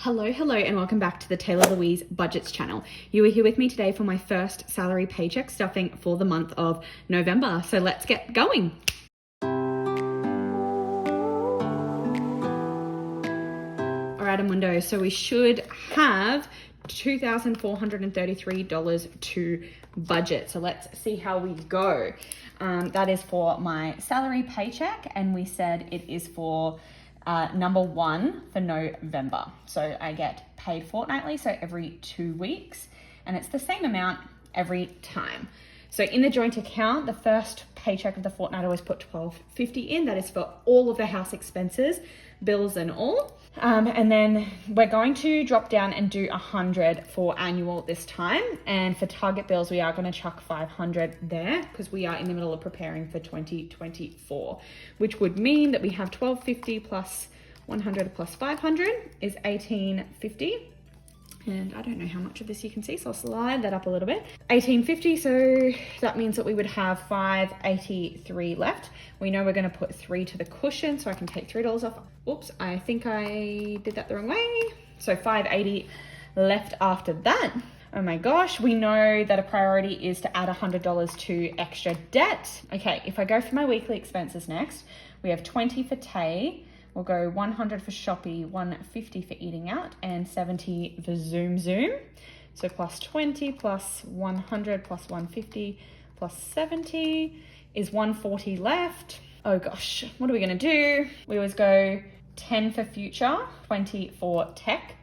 Hello, and welcome back to the Taylah Louise Budgets channel. You are here with me today for my first salary paycheck stuffing for the month of November. So let's get going. All right, Amundo, so we should have $2,433 to budget. So let's see how we go. That is for my salary paycheck, and we said it is for number 1 for November. So I get paid fortnightly, so every 2 weeks, and it's the same amount every time. So in the joint account, the first paycheck of the fortnight, I always put $12.50 in. That is for all of the house expenses, bills and all. And then we're going to drop down and do 100 for annual this time. And for target bills, we are going to chuck 500 there because we are in the middle of preparing for 2024, which would mean that we have $12.50 plus 100 plus 500 is $18.50. And I don't know how much of this you can see, so I'll slide that up a little bit. $18.50, so that means that we would have $5.83 left. We know we're gonna put 3 to the cushion, so I can take $3 off. Oops, I think I did that the wrong way. So $5.80 left after that. Oh my gosh, we know that a priority is to add $100 to extra debt. Okay, if I go for my weekly expenses next, we have 20 for Tay. We'll go 100 for Shopee, 150 for eating out, and 70 for Zoom. So plus 20 plus 100 plus 150 plus 70 is 140 left. Oh gosh, what are we gonna do? We always go 10 for future, 20 for tech.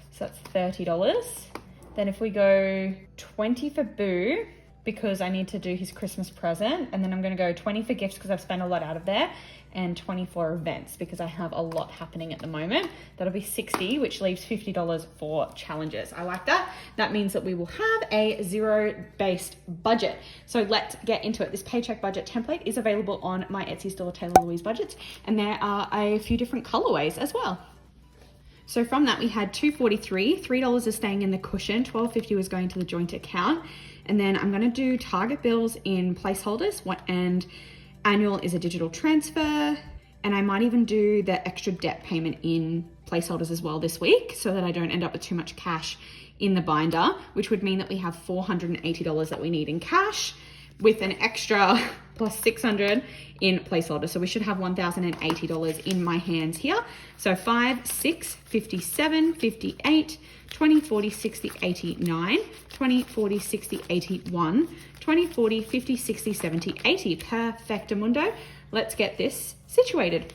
So that's $30. Then if we go 20 for Boo, because I need to do his Christmas present, and then I'm gonna go 20 for gifts because I've spent a lot out of there, and 20 for events because I have a lot happening at the moment. That'll be 60, which leaves $50 for challenges. I like that. That means that we will have a zero-based budget. So let's get into it. This paycheck budget template is available on my Etsy store, Taylah Louise Budgets, and there are a few different colorways as well. So from that, we had $243, $3 is staying in the cushion, $12.50 was going to the joint account, and then I'm gonna do target bills in placeholders, and annual is a digital transfer, and I might even do the extra debt payment in placeholders as well this week so that I don't end up with too much cash in the binder, which would mean that we have $480 that we need in cash with an extra plus 600 in placeholder. So we should have $1,080 in my hands here. So 5, 6, 57, 58, 20, 40, 60, 89, 20, 40, 60, 81, 20, 40, 50, 60, 70, 80. Perfectamundo. Let's get this situated.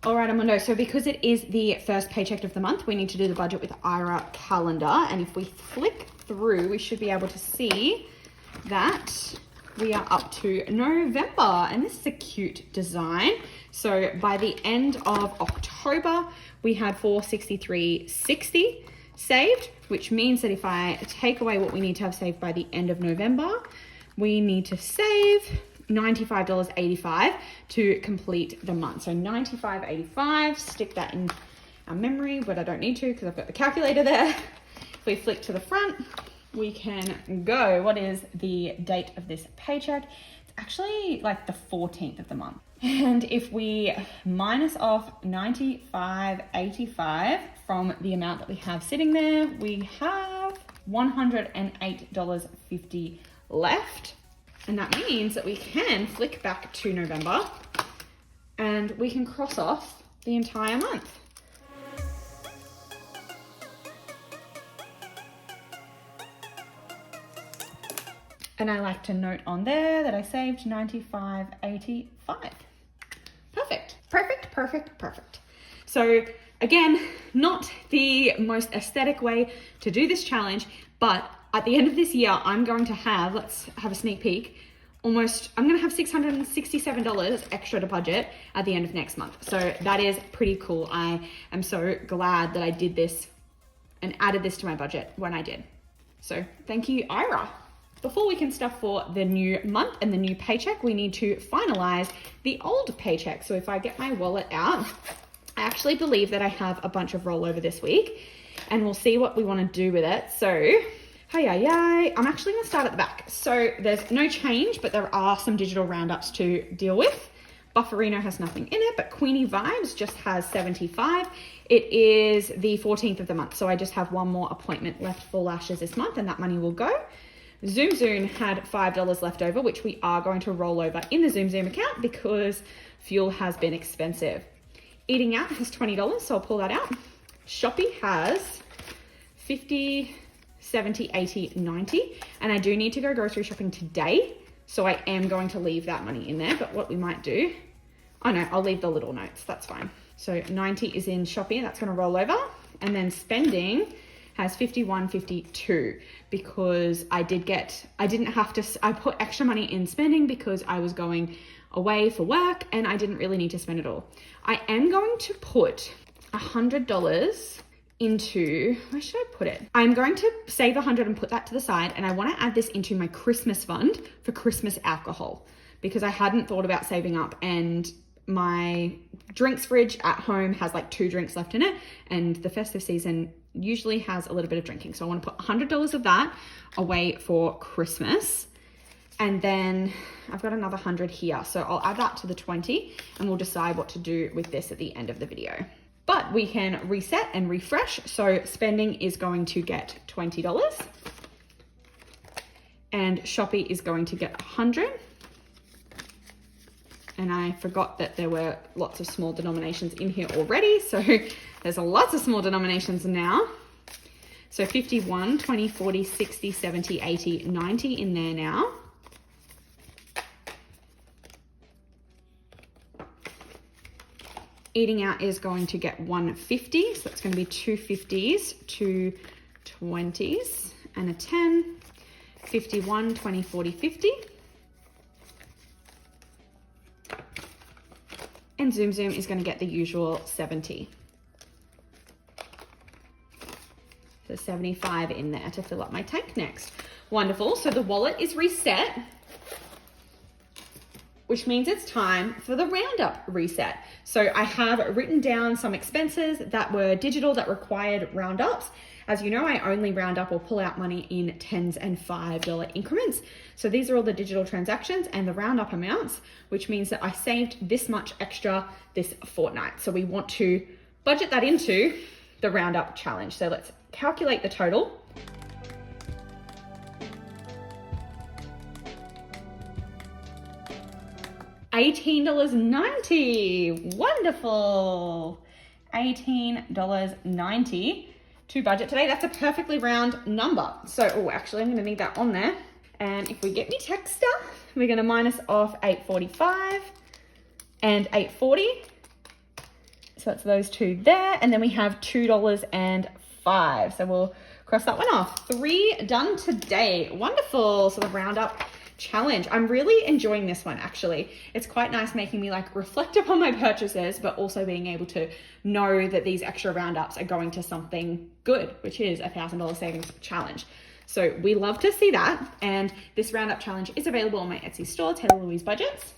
All right, Amundo, so because it is the first paycheck of the month, we need to do the budget with Ira calendar. And if we flick through, we should be able to see that we are up to November, and this is a cute design. So by the end of October, we had $463.60 saved, which means that if I take away what we need to have saved by the end of November, we need to save $95.85 to complete the month. So $95.85, stick that in our memory, but I don't need to because I've got the calculator there. If we flick to the front, we can go. What is the date of this paycheck? It's actually like the 14th of the month. And if we minus off $95.85 from the amount that we have sitting there, we have $108.50 left. And that means that we can flick back to November and we can cross off the entire month. And I like to note on there that I saved $95.85. Perfect. So again, not the most aesthetic way to do this challenge, but at the end of this year, I'm going to have, let's have a sneak peek, I'm going to have $667 extra to budget at the end of next month. So that is pretty cool. I am so glad that I did this and added this to my budget when I did. So thank you, Ira. Before we can stuff for the new month and the new paycheck, we need to finalize the old paycheck. So if I get my wallet out, I actually believe that I have a bunch of rollover this week, and we'll see what we want to do with it. So, I'm actually going to start at the back. So there's no change, but there are some digital roundups to deal with. Bufferino has nothing in it, but Queenie Vibes just has 75. It is the 14th of the month, so I just have one more appointment left for lashes this month, and that money will go. Zoom Zoom had $5 left over, which we are going to roll over in the Zoom Zoom account because fuel has been expensive. Eating Out has $20, so I'll pull that out. Shopee has 50, 70, 80, 90, and I do need to go grocery shopping today, so I am going to leave that money in there. But what we might do, oh no, I'll leave the little notes, that's fine. So 90 is in Shopee, that's gonna roll over. And then spending has 51, 52, because I put extra money in spending because I was going away for work and I didn't really need to spend it all. I am going to put $100 into, where should I put it? I'm going to save 100 and put that to the side, and I want to add this into my Christmas fund for Christmas alcohol because I hadn't thought about saving up, and my drinks fridge at home has like 2 drinks left in it, and the festive season usually has a little bit of drinking. So I want to put $100 of that away for Christmas. And then I've got another 100 here. So I'll add that to the 20 and we'll decide what to do with this at the end of the video. But we can reset and refresh. So spending is going to get $20 and Shopee is going to get 100. And I forgot that there were lots of small denominations in here already. So there's lots of small denominations now. So 51, 20, 40, 60, 70, 80, 90 in there now. Eating Out is going to get 150. So that's going to be 2 50s, 2 20s, and a 10. 51, 20, 40, 50. And Zoom Zoom is going to get the usual 70. So 75 in there to fill up my tank next. Wonderful. So the wallet is reset, which means it's time for the Roundup reset. So I have written down some expenses that were digital that required roundups. As you know, I only round up or pull out money in $10s and $5 increments. So these are all the digital transactions and the roundup amounts, which means that I saved this much extra this fortnight. So we want to budget that into the Roundup challenge. So let's calculate the total. $18.90. Wonderful. $18.90 to budget today. That's a perfectly round number. So, oh, actually, I'm going to need that on there. And if we get me Texter, we're going to minus off $8.45 and $8.40. So that's those two there. And then we have $2.05. So we'll cross that one off. 3 done today. Wonderful. So the Roundup challenge. I'm really enjoying this one, actually. It's quite nice making me like reflect upon my purchases, but also being able to know that these extra roundups are going to something good, which is a $1,000 savings challenge. So we love to see that. And this Roundup challenge is available on my Etsy store, Taylah Louise Budgets.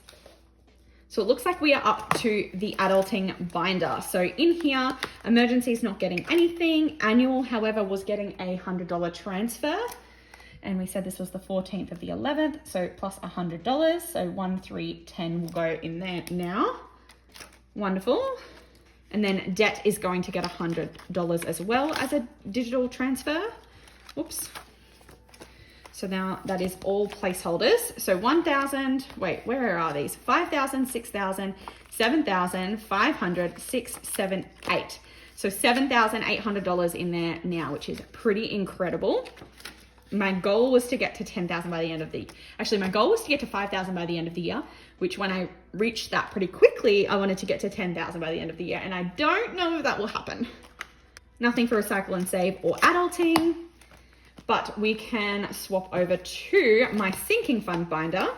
So it looks like we are up to the adulting binder. So in here, emergency is not getting anything. Annual, however, was getting a $100 transfer. And we said this was the 14th of the 11th, so plus $100. So 1, 3, 10 will go in there now. Wonderful. And then debt is going to get $100 as well as a digital transfer. Whoops. So now that is all placeholders. So 1,000, wait, where are these? 5,000, 6,000, 7,000, 500, 6, 7, 8. So $7,800 in there now, which is pretty incredible. My goal was to get to 10,000 by the end of the, actually my goal was to get to 5,000 by the end of the year, which when I reached that pretty quickly, I wanted to get to 10,000 by the end of the year. And I don't know if that will happen. Nothing for recycle and save or adulting, but we can swap over to my sinking fund binder,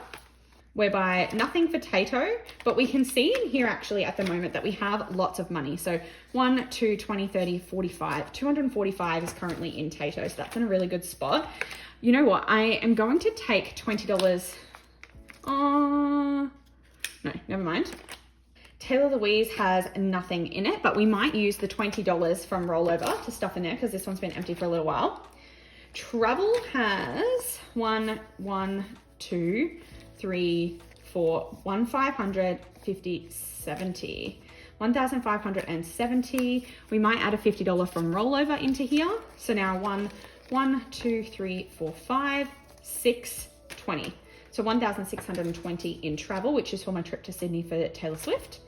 whereby nothing for Tato, but we can see in here actually at the moment that we have lots of money. So 1, 2, 20, 30, 45, 245 is currently in Tato. So that's in a really good spot. You know what? I am going to take $20. No, never mind. Taylah Louise has nothing in it, but we might use the $20 from Rollover to stuff in there because this one's been empty for a little while. Travel has 1, 2, 3, for 1,570. We might add a $50 from rollover into here. So now 2, 3, 4, 5, 6, 20. So 1,620 in travel, which is for my trip to Sydney for Taylor Swift.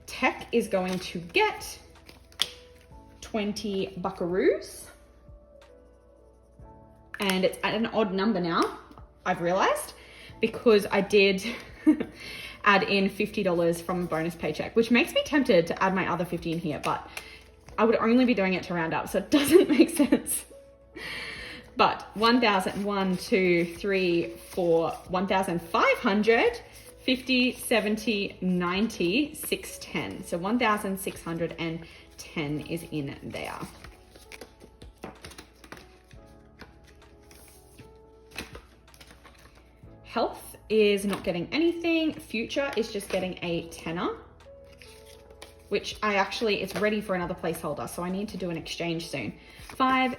Tech is going to get 20 buckaroos. And it's at an odd number now, I've realized, because I did add in $50 from a bonus paycheck, which makes me tempted to add my other 50 in here, but I would only be doing it to round up, so it doesn't make sense. But 1,500, 50, 70, 90, 610. So 1,610 is in there. Health is not getting anything. Future is just getting a tenner, which it's ready for another placeholder. So I need to do an exchange soon. 5,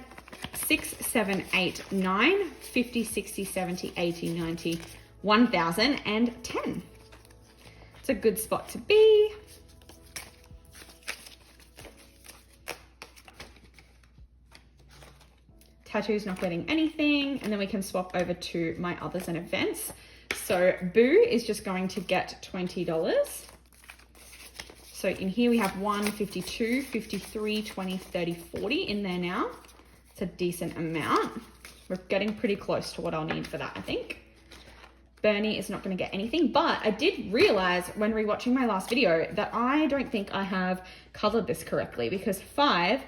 6, 7, 8, 9, 50, 60, 70, 80, 90, 1,010. It's a good spot to be. Tattoo's not getting anything. And then we can swap over to my others and events. So Boo is just going to get $20. So in here we have 1, 52, 53, 20, 30, 40 in there now. It's a decent amount. We're getting pretty close to what I'll need for that, I think. Bernie is not going to get anything, but I did realize when rewatching my last video that I don't think I have colored this correctly, because 5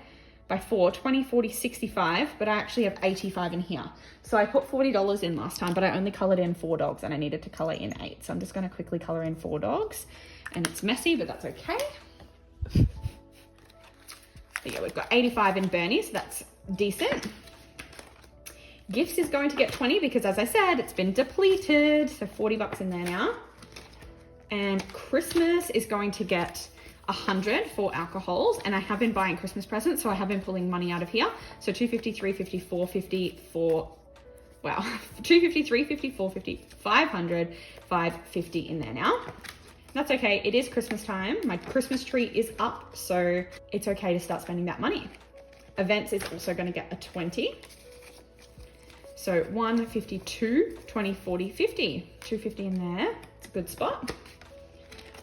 by 4, 20, 40, 65, but I actually have 85 in here. So I put $40 in last time, but I only colored in 4 dogs and I needed to color in 8. So I'm just going to quickly color in 4 dogs, and it's messy, but that's okay. But yeah, we've got 85 in Bernie, so that's decent. Gifts is going to get 20 because, as I said, it's been depleted. So $40 in there now. And Christmas is going to get 100 for alcohols, and I have been buying Christmas presents, so I have been pulling money out of here. So 250, 350, 450, 250, 350, 450, 500, 550 in there now. That's okay. It is Christmas time. My Christmas tree is up, so it's okay to start spending that money. Events is also going to get a 20. So 152, 20, 40, 50, 250 in there. It's a good spot.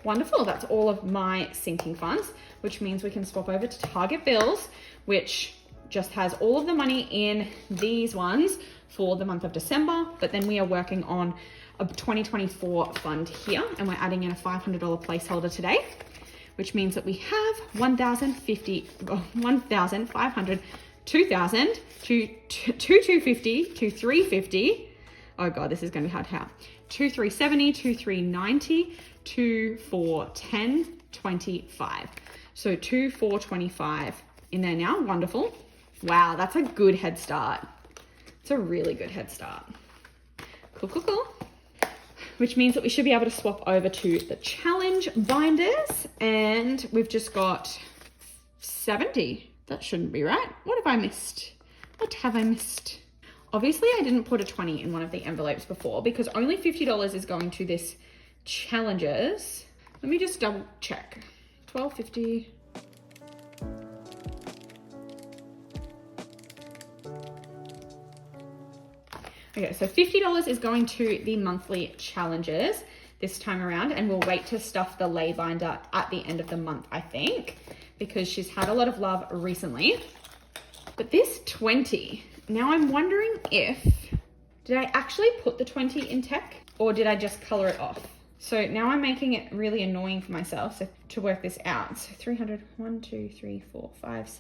Wonderful. That's all of my sinking funds, which means we can swap over to Target Bills, which just has all of the money in these ones for the month of December. But then we are working on a 2024 fund here, and we're adding in a $500 placeholder today, which means that we have 1,500, 2,000, 2,250, 2,350. Oh God, this is going to be hard to count. 2,370, 2,390, 2,410, 25. So 2,425 in there now. Wonderful. Wow, that's a good head start. It's a really good head start. Cool, cool, cool. Which means that we should be able to swap over to the challenge binders, and we've just got 70. That shouldn't be right. What have I missed? What have I missed? Obviously, I didn't put a 20 in one of the envelopes before because only $50 is going to this challenges. Let me just double check. $12.50. Okay, so $50 is going to the monthly challenges this time around, and we'll wait to stuff the lay binder at the end of the month, I think, because she's had a lot of love recently. But this 20, now I'm wondering did I actually put the 20 in tech or did I just color it off? So now I'm making it really annoying for myself to work this out. So 300, 1, 2, 3, 4, 5,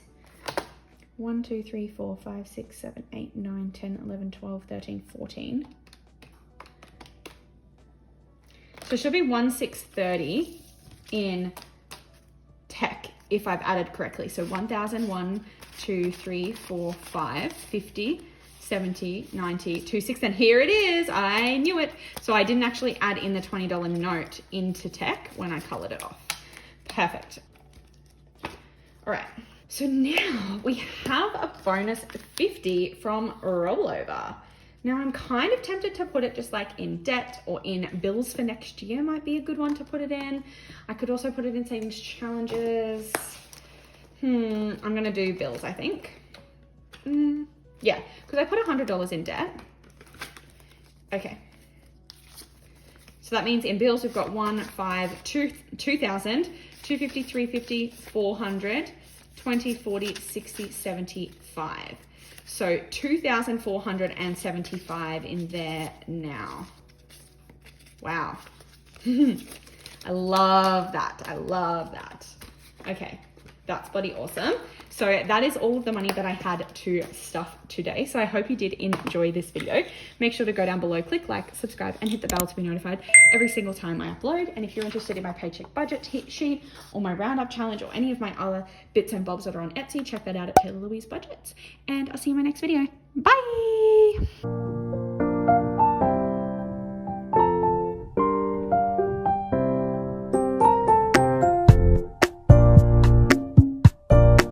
1, 2, 3, 4, 5, 6, 7, 8, 9, 10, 11, 12, 13, 14. So it should be 1,630 in tech if I've added correctly. So 1,000, 1, 2, 3, 4, 5, 50, 70, 90, 260. And here it is. I knew it. So I didn't actually add in the $20 note into tech when I colored it off. Perfect. All right. So now we have a bonus 50 from Rollover. Now I'm kind of tempted to put it just like in debt or in bills for next year might be a good one to put it in. I could also put it in savings challenges. I'm gonna do bills, I think. Yeah, because I put $100 in debt. Okay. So that means in bills we've got 1, 5, 2, 2,000, 250, 350, 400, 20, 40, 60, 75. So 2,475 in there now. Wow. I love that. I love that. Okay, that's bloody awesome. So that is all of the money that I had to stuff today. So I hope you did enjoy this video. Make sure to go down below, click like, subscribe, and hit the bell to be notified every single time I upload. And if you're interested in my Paycheck Budget sheet or my Roundup challenge or any of my other bits and bobs that are on Etsy, check that out at Taylah Louise Budgets. And I'll see you in my next video. Bye!